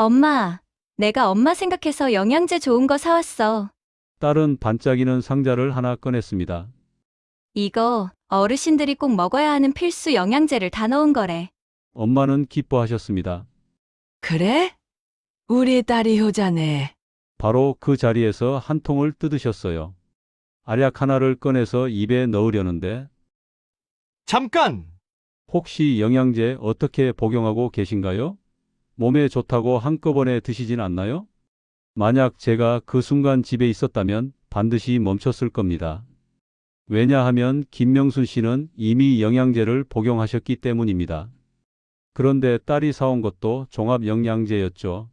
엄마, 내가 엄마 생각해서 영양제 좋은 거 사왔어. 딸은 반짝이는 상자를 하나 꺼냈습니다. 이거 어르신들이 꼭 먹어야 하는 필수 영양제를 다 넣은 거래. 엄마는 기뻐하셨습니다. 그래? 우리 딸이 효자네. 바로 그 자리에서 한 통을 뜯으셨어요. 알약 하나를 꺼내서 입에 넣으려는데 잠깐! 혹시 영양제 어떻게 복용하고 계신가요? 몸에 좋다고 한꺼번에 드시진 않나요? 만약 제가 그 순간 집에 있었다면 반드시 멈췄을 겁니다. 왜냐하면 김명순 씨는 이미 영양제를 복용하셨기 때문입니다. 그런데 딸이 사온 것도 종합영양제였죠.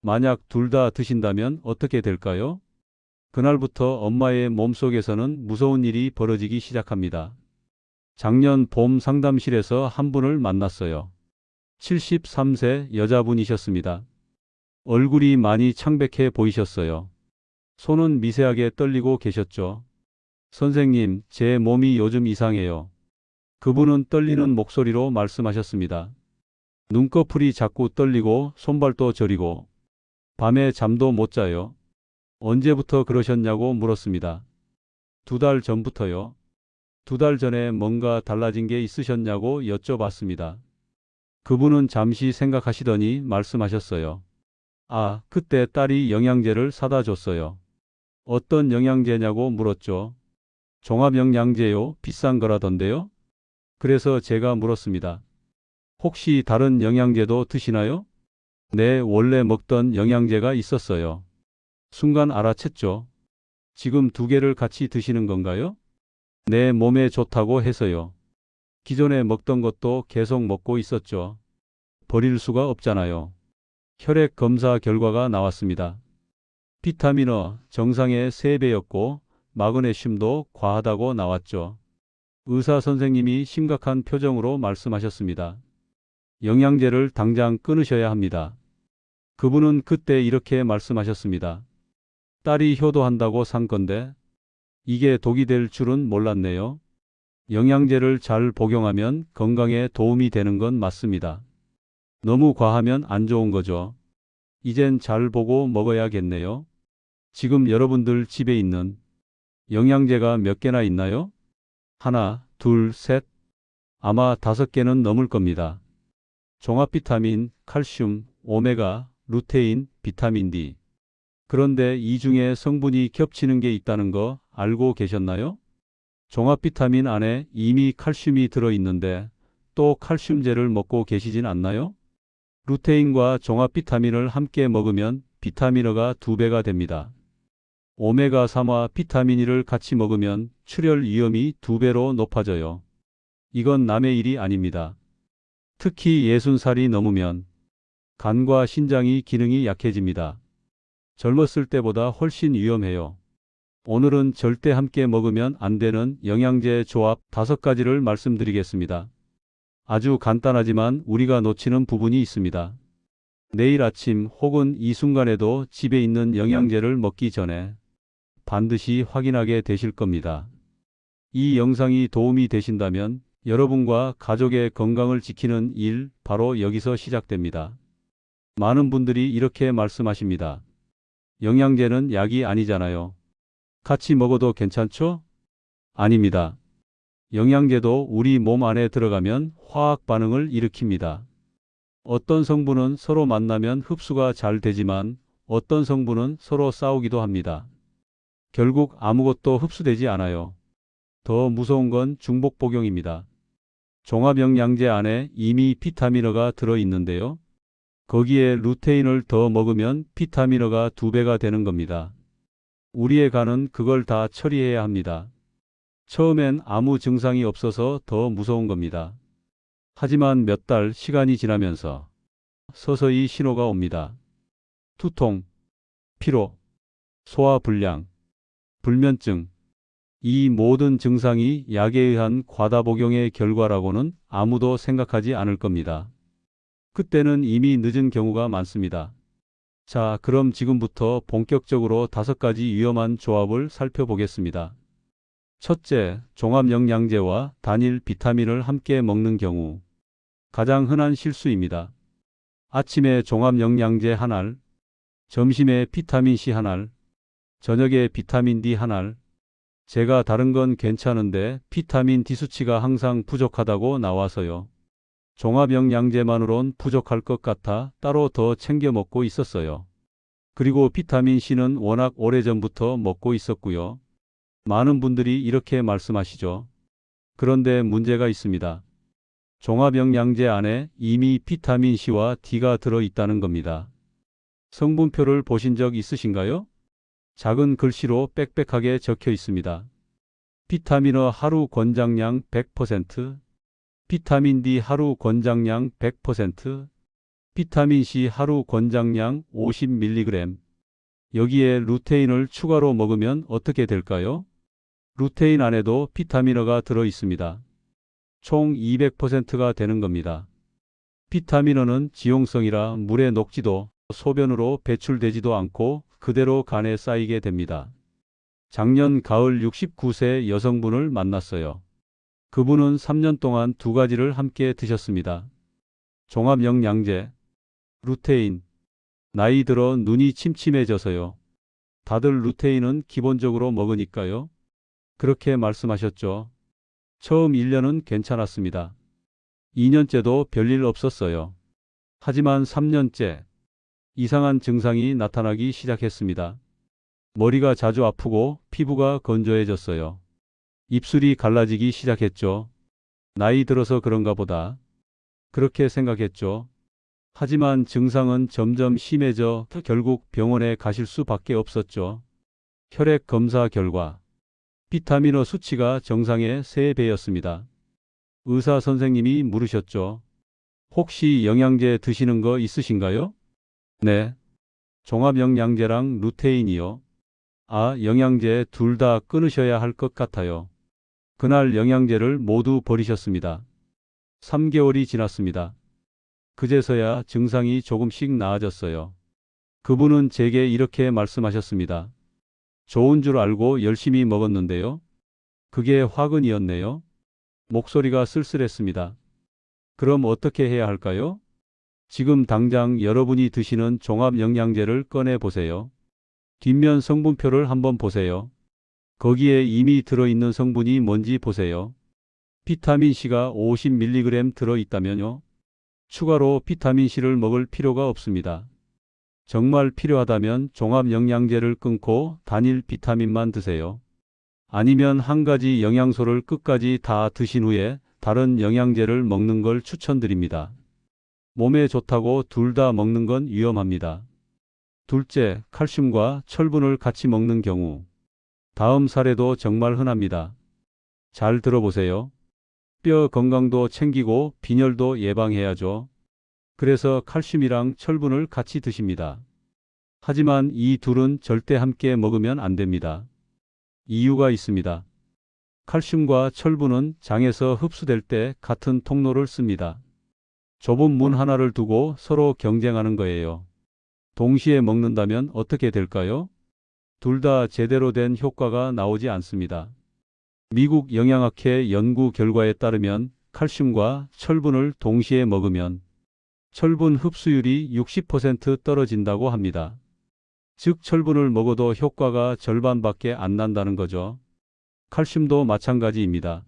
만약 둘 다 드신다면 어떻게 될까요? 그날부터 엄마의 몸속에서는 무서운 일이 벌어지기 시작합니다. 작년 봄 상담실에서 한 분을 만났어요. 73세 여자분이셨습니다. 얼굴이 많이 창백해 보이셨어요. 손은 미세하게 떨리고 계셨죠. 선생님, 제 몸이 요즘 이상해요. 그분은 떨리는 목소리로 말씀하셨습니다. 눈꺼풀이 자꾸 떨리고 손발도 저리고 밤에 잠도 못 자요. 언제부터 그러셨냐고 물었습니다. 2달 전부터요. 2달 전에 뭔가 달라진 게 있으셨냐고 여쭤봤습니다. 그분은 잠시 생각하시더니 말씀하셨어요. 아, 그때 딸이 영양제를 사다 줬어요. 어떤 영양제냐고 물었죠. 종합영양제요? 비싼 거라던데요? 그래서 제가 물었습니다. 혹시 다른 영양제도 드시나요? 네, 원래 먹던 영양제가 있었어요. 순간 알아챘죠. 지금 2개를 같이 드시는 건가요? 내 몸에 좋다고 해서요. 기존에 먹던 것도 계속 먹고 있었죠. 버릴 수가 없잖아요. 혈액 검사 결과가 나왔습니다. 비타민어 정상의 3배였고 마그네슘도 과하다고 나왔죠. 의사 선생님이 심각한 표정으로 말씀하셨습니다. 영양제를 당장 끊으셔야 합니다. 그분은 그때 이렇게 말씀하셨습니다. 딸이 효도한다고 산 건데 이게 독이 될 줄은 몰랐네요. 영양제를 잘 복용하면 건강에 도움이 되는 건 맞습니다. 너무 과하면 안 좋은 거죠. 이젠 잘 보고 먹어야겠네요. 지금 여러분들 집에 있는 영양제가 몇 개나 있나요? 하나, 둘, 셋. 아마 5개는 넘을 겁니다. 종합 비타민, 칼슘, 오메가, 루테인, 비타민 D. 그런데 이 중에 성분이 겹치는 게 있다는 거 알고 계셨나요? 종합 비타민 안에 이미 칼슘이 들어있는데 또 칼슘제를 먹고 계시진 않나요? 루테인과 종합 비타민을 함께 먹으면 비타민어가 2배가 됩니다. 오메가3와 비타민 E를 같이 먹으면 출혈 위험이 2배로 높아져요. 이건 남의 일이 아닙니다. 특히 60살이 넘으면 간과 신장이 기능이 약해집니다. 젊었을 때보다 훨씬 위험해요. 오늘은 절대 함께 먹으면 안 되는 영양제 조합 5가지를 말씀드리겠습니다. 아주 간단하지만 우리가 놓치는 부분이 있습니다. 내일 아침 혹은 이 순간에도 집에 있는 영양제를 먹기 전에 반드시 확인하게 되실 겁니다. 이 영상이 도움이 되신다면 여러분과 가족의 건강을 지키는 일 바로 여기서 시작됩니다. 많은 분들이 이렇게 말씀하십니다. 영양제는 약이 아니잖아요. 같이 먹어도 괜찮죠? 아닙니다. 영양제도 우리 몸 안에 들어가면 화학 반응을 일으킵니다. 어떤 성분은 서로 만나면 흡수가 잘 되지만 어떤 성분은 서로 싸우기도 합니다. 결국 아무것도 흡수되지 않아요. 더 무서운 건 중복 복용입니다. 종합영양제 안에 이미 비타민어가 들어있는데요. 거기에 루테인을 더 먹으면 비타민어가 2배가 되는 겁니다. 우리의 간은 그걸 다 처리해야 합니다. 처음엔 아무 증상이 없어서 더 무서운 겁니다. 하지만 몇 달 시간이 지나면서 서서히 신호가 옵니다. 두통, 피로, 소화불량, 불면증. 이 모든 증상이 약에 의한 과다 복용의 결과라고는 아무도 생각하지 않을 겁니다. 그때는 이미 늦은 경우가 많습니다. 자, 그럼 지금부터 본격적으로 5가지 위험한 조합을 살펴보겠습니다. 첫째, 종합영양제와 단일 비타민을 함께 먹는 경우. 가장 흔한 실수입니다. 아침에 종합영양제 한 알, 점심에 비타민C 한 알, 저녁에 비타민 D 한 알. 제가 다른 건 괜찮은데 비타민 D 수치가 항상 부족하다고 나와서요. 종합영양제만으론 부족할 것 같아 따로 더 챙겨 먹고 있었어요. 그리고 비타민 C는 워낙 오래전부터 먹고 있었고요. 많은 분들이 이렇게 말씀하시죠. 그런데 문제가 있습니다. 종합영양제 안에 이미 비타민 C와 D가 들어 있다는 겁니다. 성분표를 보신 적 있으신가요? 작은 글씨로 빽빽하게 적혀 있습니다. 비타민어 하루 권장량 100%, 비타민 D 하루 권장량 100%, 비타민 C 하루 권장량 50mg. 여기에 루테인을 추가로 먹으면 어떻게 될까요? 루테인 안에도 비타민어가 들어 있습니다. 총 200%가 되는 겁니다. 비타민어는 지용성이라 물에 녹지도 소변으로 배출되지도 않고 그대로 간에 쌓이게 됩니다. 작년 가을 69세 여성분을 만났어요. 그분은 3년 동안 두 가지를 함께 드셨습니다. 종합영양제, 루테인. 나이 들어 눈이 침침해져서요. 다들 루테인은 기본적으로 먹으니까요. 그렇게 말씀하셨죠. 처음 1년은 괜찮았습니다. 2년째도 별일 없었어요. 하지만 3년째 이상한 증상이 나타나기 시작했습니다. 머리가 자주 아프고 피부가 건조해졌어요. 입술이 갈라지기 시작했죠. 나이 들어서 그런가 보다. 그렇게 생각했죠. 하지만 증상은 점점 심해져 결국 병원에 가실 수밖에 없었죠. 혈액 검사 결과 비타민어 수치가 정상의 3배였습니다. 의사 선생님이 물으셨죠. 혹시 영양제 드시는 거 있으신가요? 네. 종합영양제랑 루테인이요. 아, 영양제 둘 다 끊으셔야 할 것 같아요. 그날 영양제를 모두 버리셨습니다. 3개월이 지났습니다. 그제서야 증상이 조금씩 나아졌어요. 그분은 제게 이렇게 말씀하셨습니다. 좋은 줄 알고 열심히 먹었는데요. 그게 화근이었네요. 목소리가 쓸쓸했습니다. 그럼 어떻게 해야 할까요? 지금 당장 여러분이 드시는 종합영양제를 꺼내 보세요. 뒷면 성분표를 한번 보세요. 거기에 이미 들어있는 성분이 뭔지 보세요. 비타민C가 50mg 들어있다면요. 추가로 비타민C를 먹을 필요가 없습니다. 정말 필요하다면 종합영양제를 끊고 단일 비타민만 드세요. 아니면 한 가지 영양소를 끝까지 다 드신 후에 다른 영양제를 먹는 걸 추천드립니다. 몸에 좋다고 둘 다 먹는 건 위험합니다. 둘째, 칼슘과 철분을 같이 먹는 경우. 다음 사례도 정말 흔합니다. 잘 들어보세요. 뼈 건강도 챙기고 빈혈도 예방해야죠. 그래서 칼슘이랑 철분을 같이 드십니다. 하지만 이 둘은 절대 함께 먹으면 안 됩니다. 이유가 있습니다. 칼슘과 철분은 장에서 흡수될 때 같은 통로를 씁니다. 좁은 문 하나를 두고 서로 경쟁하는 거예요. 동시에 먹는다면 어떻게 될까요? 둘 다 제대로 된 효과가 나오지 않습니다. 미국 영양학회 연구 결과에 따르면 칼슘과 철분을 동시에 먹으면 철분 흡수율이 60% 떨어진다고 합니다. 즉 철분을 먹어도 효과가 절반밖에 안 난다는 거죠. 칼슘도 마찬가지입니다.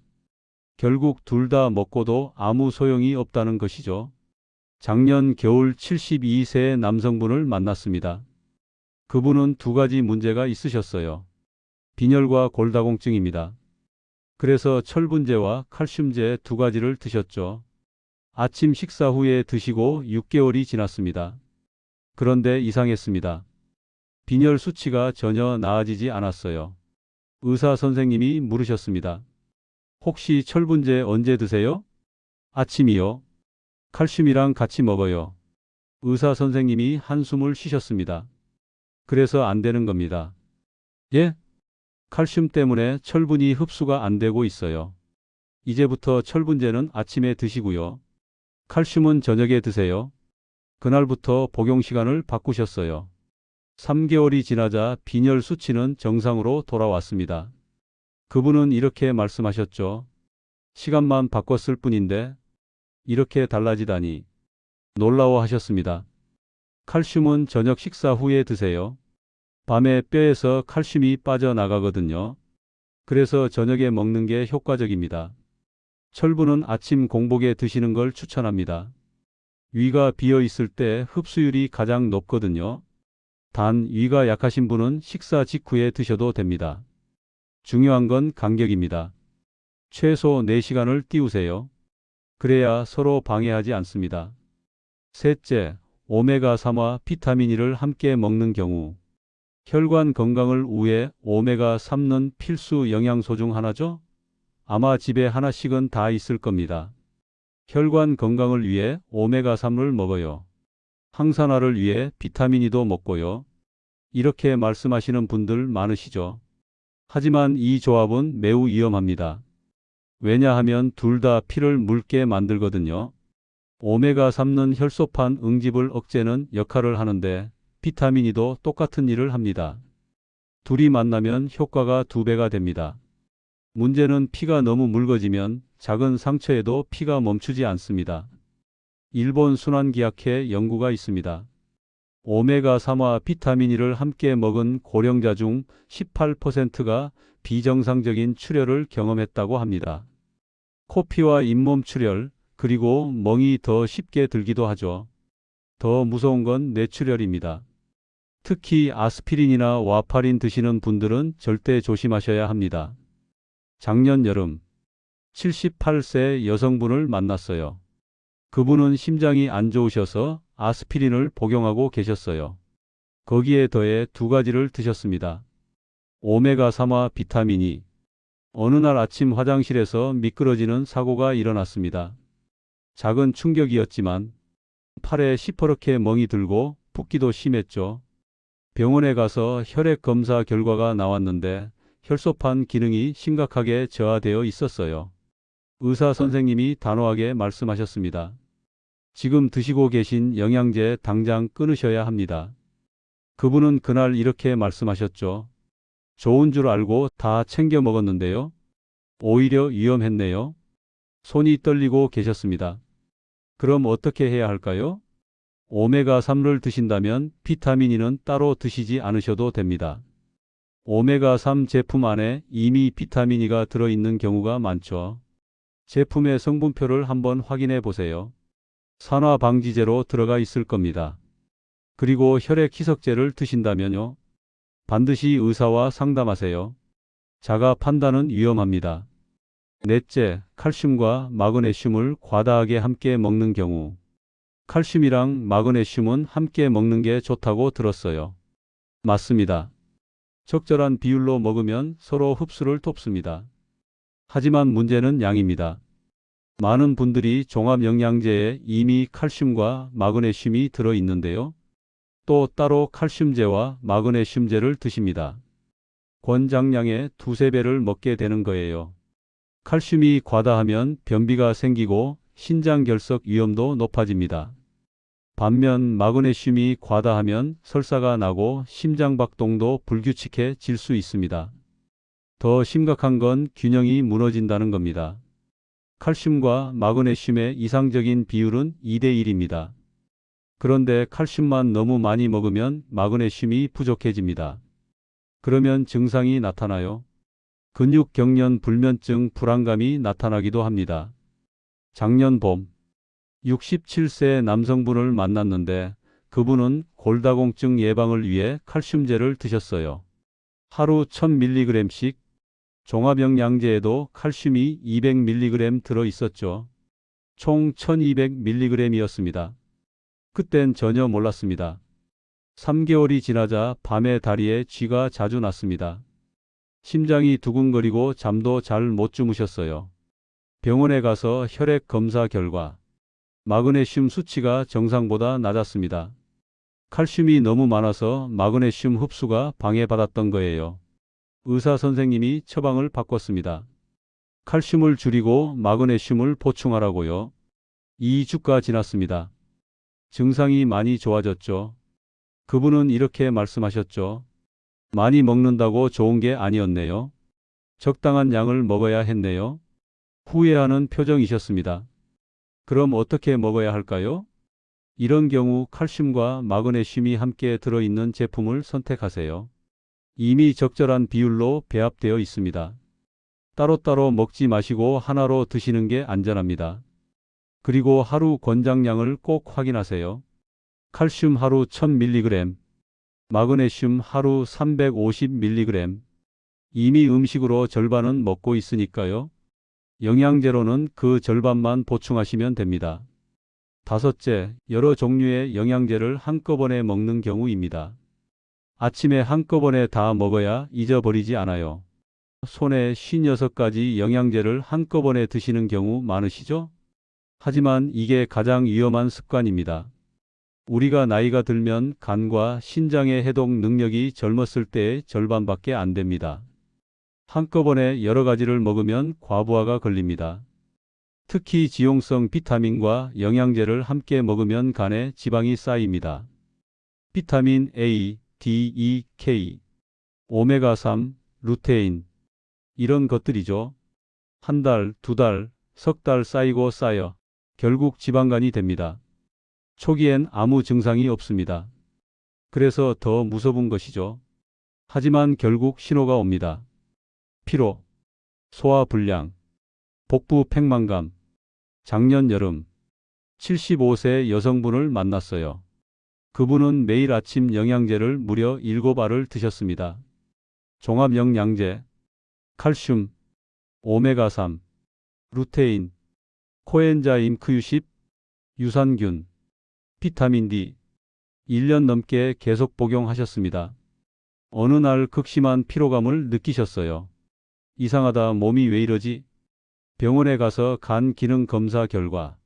결국 둘 다 먹고도 아무 소용이 없다는 것이죠. 작년 겨울 72세의 남성분을 만났습니다. 그분은 두 가지 문제가 있으셨어요. 빈혈과 골다공증입니다. 그래서 철분제와 칼슘제 두 가지를 드셨죠. 아침 식사 후에 드시고 6개월이 지났습니다. 그런데 이상했습니다. 빈혈 수치가 전혀 나아지지 않았어요. 의사 선생님이 물으셨습니다. 혹시 철분제 언제 드세요? 아침이요. 칼슘이랑 같이 먹어요. 의사 선생님이 한숨을 쉬셨습니다. 그래서 안 되는 겁니다. 예? 칼슘 때문에 철분이 흡수가 안 되고 있어요. 이제부터 철분제는 아침에 드시고요. 칼슘은 저녁에 드세요. 그날부터 복용 시간을 바꾸셨어요. 3개월이 지나자 빈혈 수치는 정상으로 돌아왔습니다. 그분은 이렇게 말씀하셨죠. 시간만 바꿨을 뿐인데 이렇게 달라지다니. 놀라워하셨습니다. 칼슘은 저녁 식사 후에 드세요. 밤에 뼈에서 칼슘이 빠져나가거든요. 그래서 저녁에 먹는 게 효과적입니다. 철분은 아침 공복에 드시는 걸 추천합니다. 위가 비어 있을 때 흡수율이 가장 높거든요. 단, 위가 약하신 분은 식사 직후에 드셔도 됩니다. 중요한 건 간격입니다. 최소 4시간을 띄우세요. 그래야 서로 방해하지 않습니다. 셋째, 오메가3와 비타민 E를 함께 먹는 경우. 혈관 건강을 위해 오메가3는 필수 영양소 중 하나죠? 아마 집에 하나씩은 다 있을 겁니다. 혈관 건강을 위해 오메가3을 먹어요. 항산화를 위해 비타민 E도 먹고요. 이렇게 말씀하시는 분들 많으시죠? 하지만 이 조합은 매우 위험합니다. 왜냐하면 둘 다 피를 묽게 만들거든요. 오메가3는 혈소판 응집을 억제는 역할을 하는데 비타민 E도 똑같은 일을 합니다. 둘이 만나면 효과가 2배가 됩니다. 문제는 피가 너무 묽어지면 작은 상처에도 피가 멈추지 않습니다. 일본 순환기학회 연구가 있습니다. 오메가3와 비타민 E를 함께 먹은 고령자 중 18%가 비정상적인 출혈을 경험했다고 합니다. 코피와 잇몸 출혈, 그리고 멍이 더 쉽게 들기도 하죠. 더 무서운 건 뇌출혈입니다. 특히 아스피린이나 와파린 드시는 분들은 절대 조심하셔야 합니다. 작년 여름 78세 여성분을 만났어요. 그분은 심장이 안 좋으셔서 아스피린을 복용하고 계셨어요. 거기에 더해 2가지를 드셨습니다. 오메가3와 비타민 E. 어느 날 아침 화장실에서 미끄러지는 사고가 일어났습니다. 작은 충격이었지만 팔에 시퍼렇게 멍이 들고 붓기도 심했죠. 병원에 가서 혈액 검사 결과가 나왔는데 혈소판 기능이 심각하게 저하되어 있었어요. 의사 선생님이 단호하게 말씀하셨습니다. 지금 드시고 계신 영양제 당장 끊으셔야 합니다. 그분은 그날 이렇게 말씀하셨죠. 좋은 줄 알고 다 챙겨 먹었는데요. 오히려 위험했네요. 손이 떨리고 계셨습니다. 그럼 어떻게 해야 할까요? 오메가3를 드신다면 비타민 E는 따로 드시지 않으셔도 됩니다. 오메가3 제품 안에 이미 비타민 E가 들어있는 경우가 많죠. 제품의 성분표를 한번 확인해 보세요. 산화 방지제로 들어가 있을 겁니다. 그리고 혈액 희석제를 드신다면요. 반드시 의사와 상담하세요. 자가 판단은 위험합니다. 넷째, 칼슘과 마그네슘을 과다하게 함께 먹는 경우. 칼슘이랑 마그네슘은 함께 먹는 게 좋다고 들었어요. 맞습니다. 적절한 비율로 먹으면 서로 흡수를 돕습니다. 하지만 문제는 양입니다. 많은 분들이 종합영양제에 이미 칼슘과 마그네슘이 들어있는데요. 또 따로 칼슘제와 마그네슘제를 드십니다. 권장량의 2~3배를 먹게 되는 거예요. 칼슘이 과다하면 변비가 생기고 신장결석 위험도 높아집니다. 반면 마그네슘이 과다하면 설사가 나고 심장박동도 불규칙해질 수 있습니다. 더 심각한 건 균형이 무너진다는 겁니다. 칼슘과 마그네슘의 이상적인 비율은 2:1입니다. 그런데 칼슘만 너무 많이 먹으면 마그네슘이 부족해집니다. 그러면 증상이 나타나요. 근육 경련 불면증 불안감이 나타나기도 합니다. 작년 봄 67세 남성분을 만났는데 그분은 골다공증 예방을 위해 칼슘제를 드셨어요. 하루 1000mg씩. 종합영양제에도 칼슘이 200mg 들어 있었죠. 총 1200mg이었습니다. 그땐 전혀 몰랐습니다. 3개월이 지나자 밤에 다리에 쥐가 자주 났습니다. 심장이 두근거리고 잠도 잘 못 주무셨어요. 병원에 가서 혈액 검사 결과 마그네슘 수치가 정상보다 낮았습니다. 칼슘이 너무 많아서 마그네슘 흡수가 방해받았던 거예요. 의사 선생님이 처방을 바꿨습니다. 칼슘을 줄이고 마그네슘을 보충하라고요. 2주가 지났습니다. 증상이 많이 좋아졌죠. 그분은 이렇게 말씀하셨죠. 많이 먹는다고 좋은 게 아니었네요. 적당한 양을 먹어야 했네요. 후회하는 표정이셨습니다. 그럼 어떻게 먹어야 할까요? 이런 경우 칼슘과 마그네슘이 함께 들어있는 제품을 선택하세요. 이미 적절한 비율로 배합되어 있습니다. 따로따로 먹지 마시고 하나로 드시는 게 안전합니다. 그리고 하루 권장량을 꼭 확인하세요. 칼슘 하루 1000mg, 마그네슘 하루 350mg. 이미 음식으로 절반은 먹고 있으니까요. 영양제로는 그 절반만 보충하시면 됩니다. 다섯째, 여러 종류의 영양제를 한꺼번에 먹는 경우입니다. 아침에 한꺼번에 다 먹어야 잊어버리지 않아요. 손에 56가지 영양제를 한꺼번에 드시는 경우 많으시죠? 하지만 이게 가장 위험한 습관입니다. 우리가 나이가 들면 간과 신장의 해독 능력이 젊었을 때의 절반밖에 안 됩니다. 한꺼번에 여러 가지를 먹으면 과부하가 걸립니다. 특히 지용성 비타민과 영양제를 함께 먹으면 간에 지방이 쌓입니다. 비타민 A, D, E, K, 오메가3, 루테인, 이런 것들이죠. 한 달, 두 달, 석 달 쌓이고 쌓여 결국 지방간이 됩니다. 초기엔 아무 증상이 없습니다. 그래서 더 무서운 것이죠. 하지만 결국 신호가 옵니다. 피로, 소화불량, 복부 팽만감. 작년 여름 75세 여성분을 만났어요. 그분은 매일 아침 영양제를 무려 7알을 드셨습니다. 종합영양제, 칼슘, 오메가3, 루테인, 코엔자임 Q10, 유산균, 비타민 D. 1년 넘게 계속 복용하셨습니다. 어느 날 극심한 피로감을 느끼셨어요. 이상하다, 몸이 왜 이러지? 병원에 가서 간 기능 검사 결과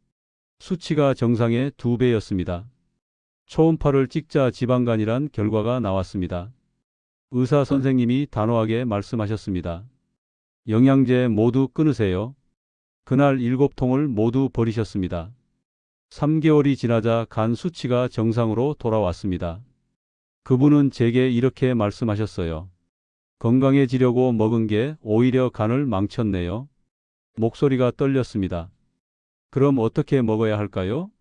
수치가 정상의 2배였습니다. 초음파를 찍자 지방간이란 결과가 나왔습니다. 의사 선생님이 단호하게 말씀하셨습니다. 영양제 모두 끊으세요. 그날 7통을 모두 버리셨습니다. 3개월이 지나자 간 수치가 정상으로 돌아왔습니다. 그분은 제게 이렇게 말씀하셨어요. 건강해지려고 먹은 게 오히려 간을 망쳤네요. 목소리가 떨렸습니다. 그럼 어떻게 먹어야 할까요?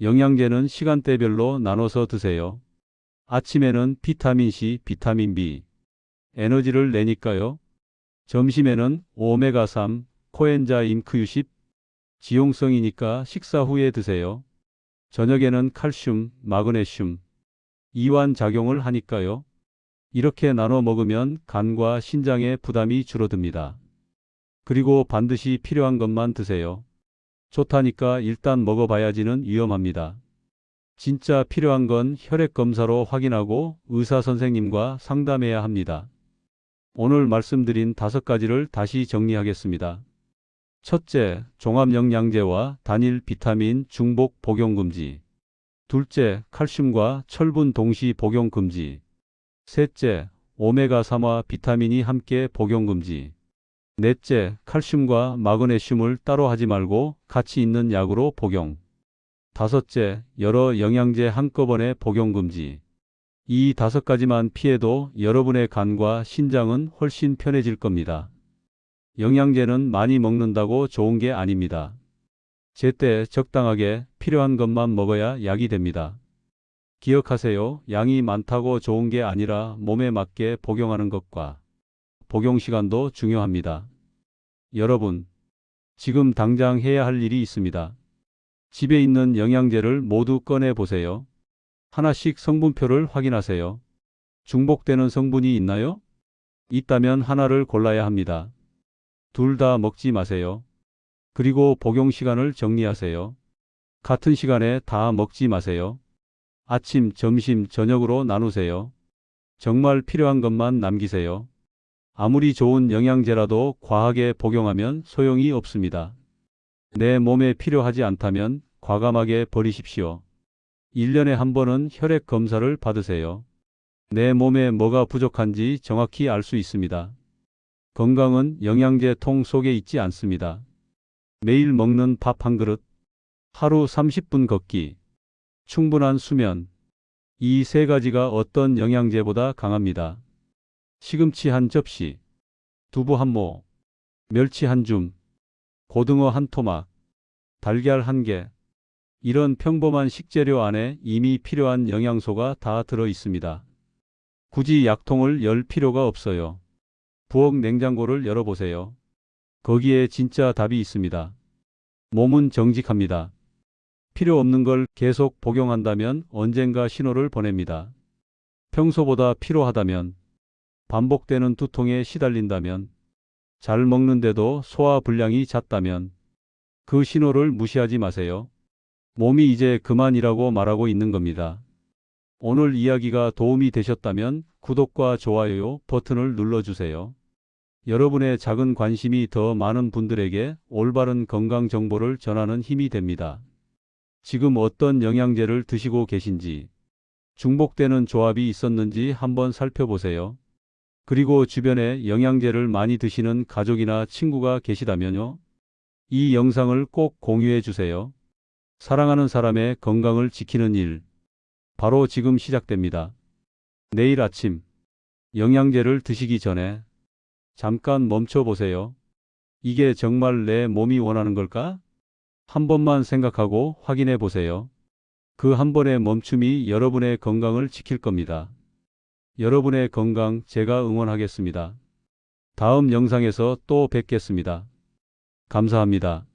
영양제는 시간대별로 나눠서 드세요. 아침에는 비타민 C, 비타민 B, 에너지를 내니까요. 점심에는 오메가3, 코엔자임 Q10, 지용성이니까 식사 후에 드세요. 저녁에는 칼슘, 마그네슘, 이완 작용을 하니까요. 이렇게 나눠 먹으면 간과 신장의 부담이 줄어듭니다. 그리고 반드시 필요한 것만 드세요. 좋다니까 일단 먹어봐야지는 위험합니다. 진짜 필요한 건 혈액 검사로 확인하고 의사 선생님과 상담해야 합니다. 오늘 말씀드린 5가지를 다시 정리하겠습니다. 첫째, 종합영양제와 단일 비타민 중복 복용 금지. 둘째, 칼슘과 철분 동시 복용 금지. 셋째, 오메가3와 비타민이 함께 복용 금지. 넷째, 칼슘과 마그네슘을 따로 하지 말고 같이 있는 약으로 복용. 다섯째, 여러 영양제 한꺼번에 복용 금지. 이 5가지만 피해도 여러분의 간과 신장은 훨씬 편해질 겁니다. 영양제는 많이 먹는다고 좋은 게 아닙니다. 제때 적당하게 필요한 것만 먹어야 약이 됩니다. 기억하세요. 양이 많다고 좋은 게 아니라 몸에 맞게 복용하는 것과 복용 시간도 중요합니다. 여러분, 지금 당장 해야 할 일이 있습니다. 집에 있는 영양제를 모두 꺼내 보세요. 하나씩 성분표를 확인하세요. 중복되는 성분이 있나요? 있다면 하나를 골라야 합니다. 둘 다 먹지 마세요. 그리고 복용 시간을 정리하세요. 같은 시간에 다 먹지 마세요. 아침, 점심, 저녁으로 나누세요. 정말 필요한 것만 남기세요. 아무리 좋은 영양제라도 과하게 복용하면 소용이 없습니다. 내 몸에 필요하지 않다면 과감하게 버리십시오. 1년에 한 번은 혈액 검사를 받으세요. 내 몸에 뭐가 부족한지 정확히 알 수 있습니다. 건강은 영양제 통 속에 있지 않습니다. 매일 먹는 밥 한 그릇, 하루 30분 걷기, 충분한 수면, 이 3가지가 어떤 영양제보다 강합니다. 시금치 한 접시, 두부 한 모, 멸치 한 줌, 고등어 한 토막, 달걀 한 개. 이런 평범한 식재료 안에 이미 필요한 영양소가 다 들어 있습니다. 굳이 약통을 열 필요가 없어요. 부엌 냉장고를 열어보세요. 거기에 진짜 답이 있습니다. 몸은 정직합니다. 필요 없는 걸 계속 복용한다면 언젠가 신호를 보냅니다. 평소보다 피로하다면, 반복되는 두통에 시달린다면, 잘 먹는데도 소화 불량이 잦다면 그 신호를 무시하지 마세요. 몸이 이제 그만이라고 말하고 있는 겁니다. 오늘 이야기가 도움이 되셨다면 구독과 좋아요 버튼을 눌러주세요. 여러분의 작은 관심이 더 많은 분들에게 올바른 건강 정보를 전하는 힘이 됩니다. 지금 어떤 영양제를 드시고 계신지, 중복되는 조합이 있었는지 한번 살펴보세요. 그리고 주변에 영양제를 많이 드시는 가족이나 친구가 계시다면요. 이 영상을 꼭 공유해 주세요. 사랑하는 사람의 건강을 지키는 일, 바로 지금 시작됩니다. 내일 아침, 영양제를 드시기 전에 잠깐 멈춰 보세요. 이게 정말 내 몸이 원하는 걸까? 한 번만 생각하고 확인해 보세요. 그 한 번의 멈춤이 여러분의 건강을 지킬 겁니다. 여러분의 건강 제가 응원하겠습니다. 다음 영상에서 또 뵙겠습니다. 감사합니다.